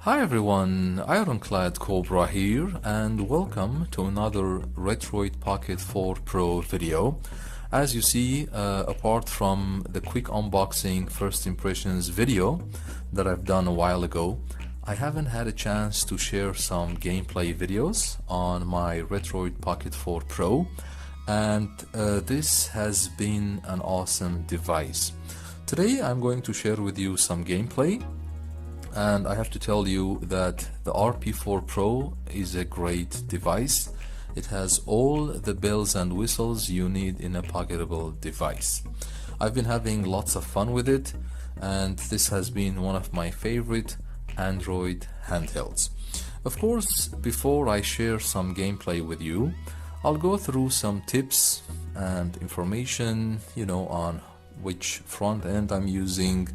Hi everyone, Ironclad Cobra here, and welcome to another Retroid Pocket 4 Pro video. As you see, apart from the quick unboxing first impressions video that I've done a while ago, I haven't had a chance to share some gameplay videos on my Retroid Pocket 4 Pro, and this has been an awesome device. Today I'm going to share with you some gameplay. And I have to tell you that the RP4 Pro is a great device. It has all the bells and whistles you need in a pocketable device. I've been having lots of fun with it, and this has been one of my favorite Android handhelds. Of course, before I share some gameplay with you, I'll go through some tips and information, on which front end I'm using,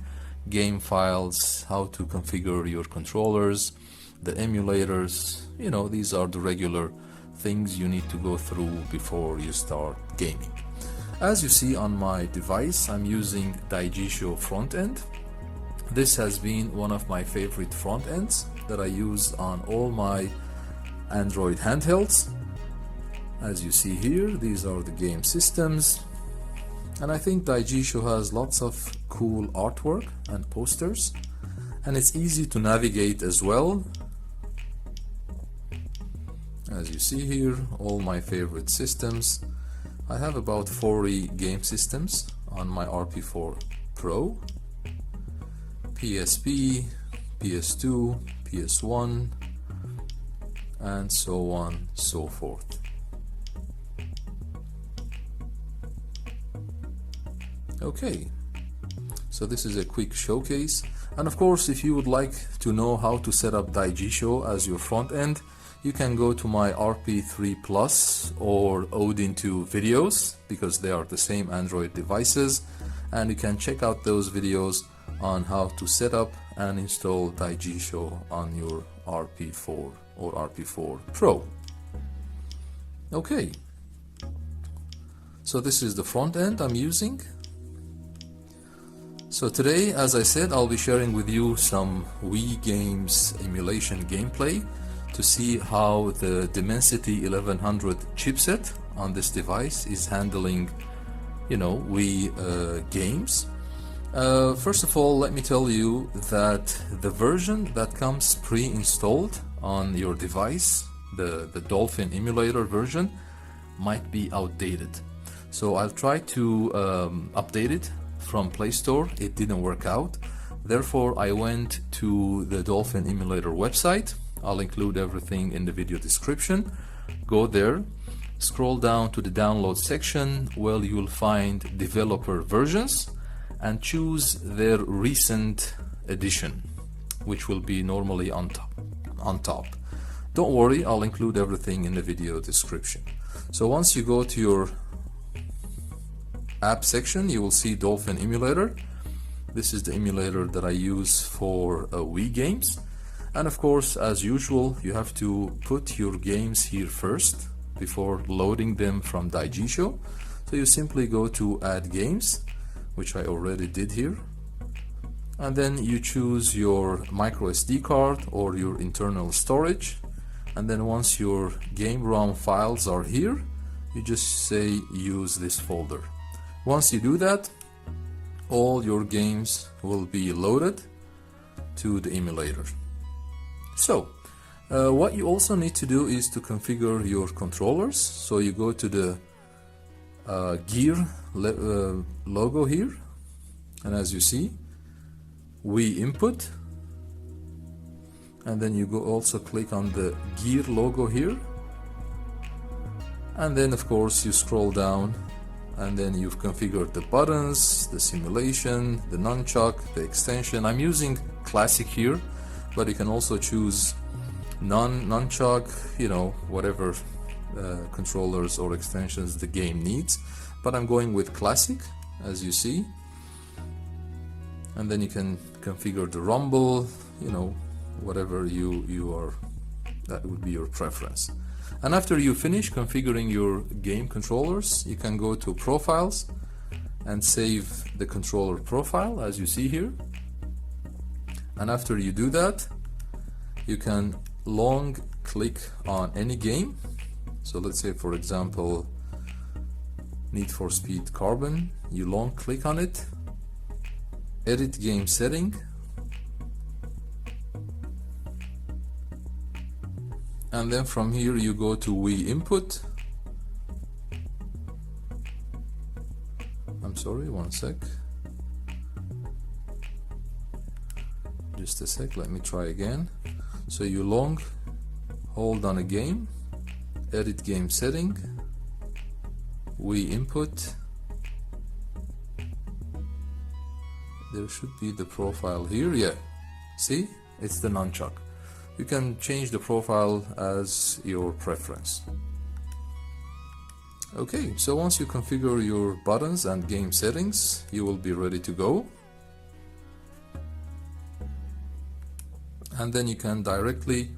game files, how to configure your controllers, the emulators. These are the regular things you need to go through before you start gaming. As you see on my device, I'm using Daijisho front end. This has been one of my favorite front ends that I use on all my Android handhelds. As you see here, these are the game systems. And I think Daijisho has lots of cool artwork and posters, and it's easy to navigate as well. As you see here, all my favorite systems. I have about 40 game systems on my RP4 Pro. PSP, PS2, PS1, and so on, so forth. Okay, so this is a quick showcase, and of course if you would like to know how to set up Daijisho as your front end, you can go to my RP3 Plus or Odin 2 videos, because they are the same Android devices, and you can check out those videos on how to set up and install Daijisho on your RP4 or RP4 Pro. Okay, so this is the front end I'm using. So today, as I said, I'll be sharing with you some Wii games emulation gameplay to see how the Dimensity D1100 chipset on this device is handling, Wii games. First of all, let me tell you that the version that comes pre-installed on your device, the Dolphin Emulator version, might be outdated. So I'll try to update it from Play Store. It didn't work out. Therefore, I went to the Dolphin Emulator website. I'll include everything in the video description. Go there, scroll down to the download section where you will find developer versions, and choose their recent edition, which will be normally on top. Don't worry, I'll include everything in the video description. So once you go to your app section, you will see Dolphin Emulator. This is the emulator that I use for Wii games, and of course, as usual, you have to put your games here first before loading them from Daijisho. So you simply go to add games, which I already did here, and then you choose your micro SD card or your internal storage, and then once your game ROM files are here, you just say use this folder. Once you do that, all your games will be loaded to the emulator. So, what you also need to do is to configure your controllers. So you go to the gear logo here, and as you see, Wii Input, and then you go also click on the gear logo here, and then of course you scroll down, and then you've configured the buttons, the simulation, the Nunchuck, the extension. I'm using classic here, but you can also choose Nunchuck, whatever controllers or extensions the game needs, but I'm going with classic, as you see. And then you can configure the rumble, whatever you are, that would be your preference. And after you finish configuring your game controllers, you can go to Profiles and save the controller profile, as you see here. And after you do that, you can long click on any game. So let's say, for example, Need for Speed Carbon. You long click on it, edit game setting, and then from here you go to Wii Input. I'm sorry, one sec. Just a sec, let me try again. So you long hold on a game, edit game setting, Wii Input. There should be the profile here. Yeah, see, it's the Nunchuck. You can change the profile as your preference. Okay, so once you configure your buttons and game settings, you will be ready to go. And then you can directly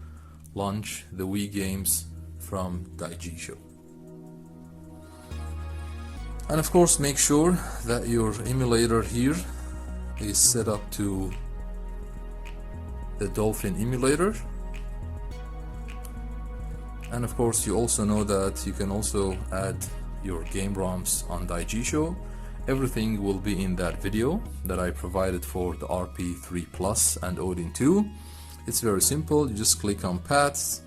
launch the Wii games from Daijisho. And of course, make sure that your emulator here is set up to the Dolphin Emulator. And of course, you also know that you can also add your game ROMs on Daijisho. Everything will be in that video that I provided for the RP3 Plus and Odin 2. It's very simple. You just click on paths,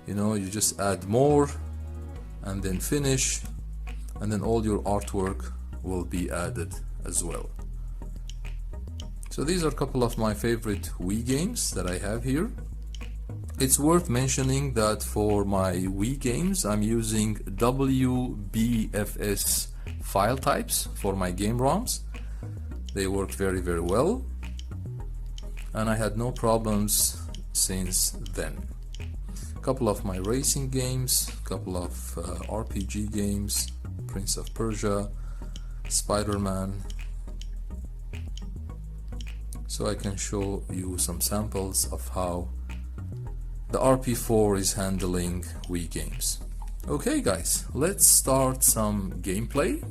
you just add more and then finish, and then all your artwork will be added as well. So these are a couple of my favorite Wii games that I have here. It's worth mentioning that for my Wii games, I'm using wbfs file types for my game ROMs. They work very, very well, and I had no problems since then. A couple of my racing games, a couple of RPG games, Prince of Persia, Spider-Man. So I can show you some samples of how the RP4 is handling Wii games. Okay guys, let's start some gameplay.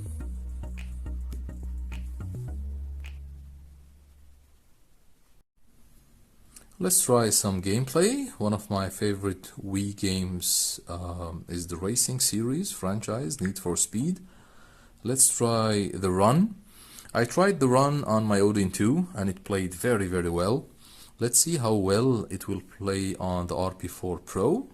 Let's try some gameplay. One of my favorite Wii games is the racing series franchise, Need for Speed. Let's try the run. I tried the run on my Odin 2 and it played very, very well. Let's see how well it will play on the RP4 Pro.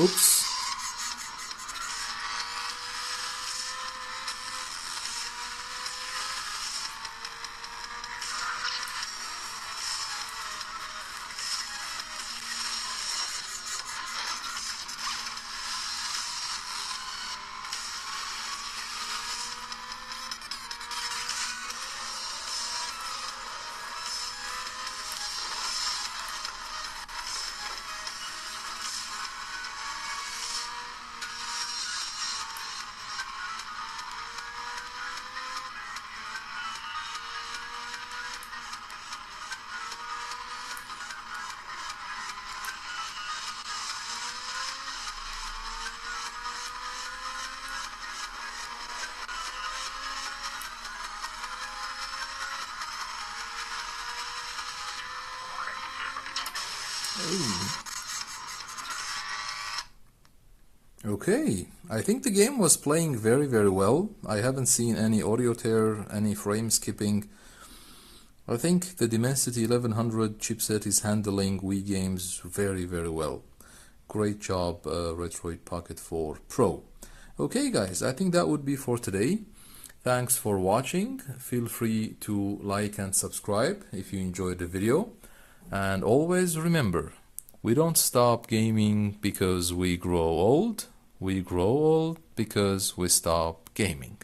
Oops. Okay, I think the game was playing very well. I haven't seen any audio tear, any frame skipping. I think the Dimensity 1100 chipset is handling Wii games very well. Great job, Retroid Pocket 4 Pro. Okay guys, I think that would be for today. Thanks for watching. Feel free to like and subscribe if you enjoyed the video. And always remember, we don't stop gaming because we grow old. We grow old because we stop gaming.